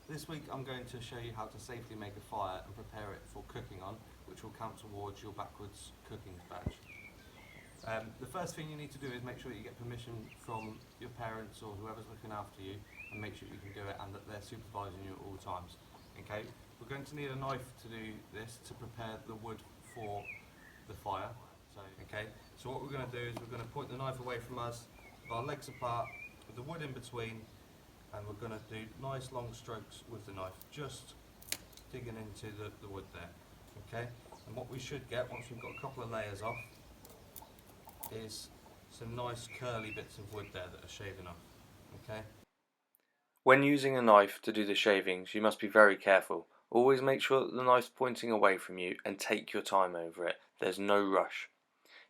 This week I'm going to show you how to safely make a fire and prepare it for cooking on, which will count towards your Backwoods Cooking badge. The first thing you need to do is make sure that you get permission from your parents or whoever's looking after you, and make sure you can do it and that they're supervising you at all times. Okay, we're going to need a knife to do this, to prepare the wood for the fire. So what we're going to do is we're going to point the knife away from us, with our legs apart, with the wood in between, and we're going to do nice long strokes with the knife, just digging into the wood there. Okay, and what we should get once we've got a couple of layers off is some nice curly bits of wood there that are shaving off. Okay. When using a knife to do the shavings, you must be very careful. Always make sure that the knife's pointing away from you and take your time over it. There's no rush.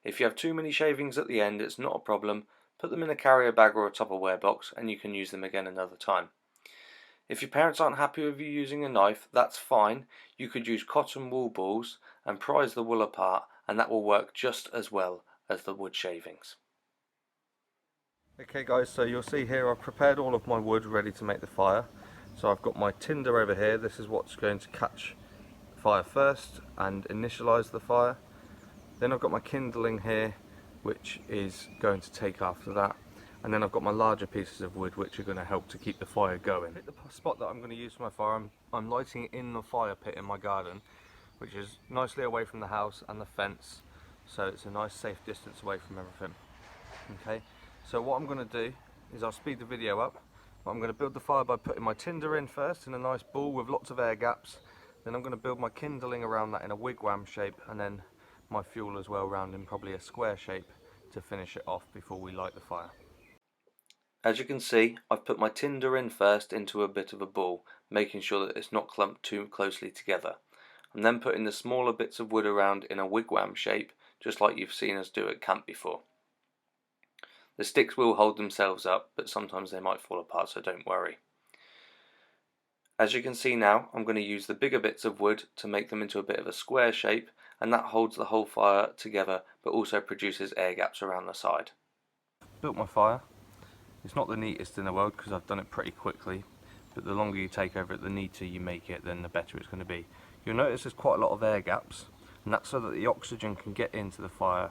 If you have too many shavings at the end, it's not a problem. Put them in a carrier bag or a Tupperware box and you can use them again another time. If your parents aren't happy with you using a knife, that's fine. You could use cotton wool balls and prise the wool apart, and that will work just as well as the wood shavings. Okay guys, so you'll see here I've prepared all of my wood ready to make the fire. So I've got my tinder over here. This is what's going to catch fire first and initialize the fire. Then I've got my kindling here, which is going to take after that. And then I've got my larger pieces of wood, which are going to help to keep the fire going. The spot that I'm going to use for my fire, I'm lighting it in the fire pit in my garden, which is nicely away from the house and the fence, so it's a nice safe distance away from everything. Okay, so what I'm going to do is I'll speed the video up. I'm going to build the fire by putting my tinder in first in a nice ball with lots of air gaps. Then I'm going to build my kindling around that in a wigwam shape, and then my fuel as well round in probably a square shape to finish it off before we light the fire. As you can see, I've put my tinder in first into a bit of a ball, making sure that it's not clumped too closely together. I'm then putting the smaller bits of wood around in a wigwam shape, just like you've seen us do at camp before. The sticks will hold themselves up, but sometimes they might fall apart, so don't worry. As you can see now, I'm going to use the bigger bits of wood to make them into a bit of a square shape, and that holds the whole fire together, but also produces air gaps around the side. Built my fire. It's not the neatest in the world because I've done it pretty quickly, but the longer you take over it, the neater you make it, then the better it's going to be. You'll notice there's quite a lot of air gaps, and that's so that the oxygen can get into the fire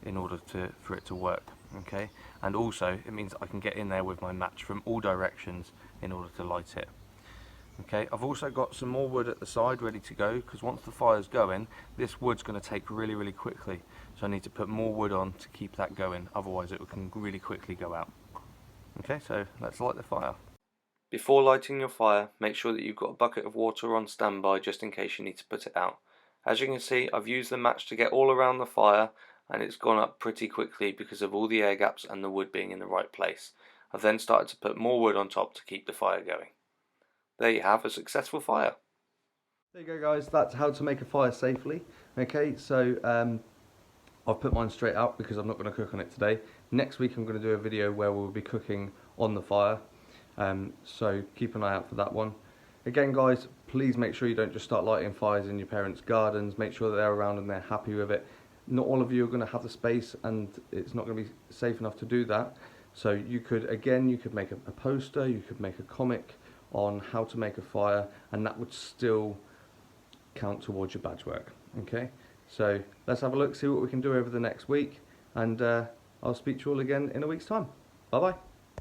in order for it to work. Okay, and also it means I can get in there with my match from all directions in order to light it. Okay, I've also got some more wood at the side ready to go, because once the fire's going, this wood's going to take really quickly, so I need to put more wood on to keep that going, otherwise it can really quickly go out. Okay, so let's light the fire. Before lighting your fire, make sure that you've got a bucket of water on standby just in case you need to put it out. As you can see, I've used the match to get all around the fire, and it's gone up pretty quickly because of all the air gaps and the wood being in the right place. I've then started to put more wood on top to keep the fire going. There you have a successful fire. There you go guys, that's how to make a fire safely. Okay, so I've put mine straight out because I'm not going to cook on it today. Next week I'm going to do a video where we'll be cooking on the fire, so keep an eye out for that one. Again guys, please make sure you don't just start lighting fires in your parents' gardens. Make sure that they're around and they're happy with it. Not all of you are going to have the space, and it's not going to be safe enough to do that. So you could make a poster, you could make a comic on how to make a fire, and that would still count towards your badge work. Okay, so let's have a look, see what we can do over the next week, and I'll speak to you all again in a week's time. Bye bye.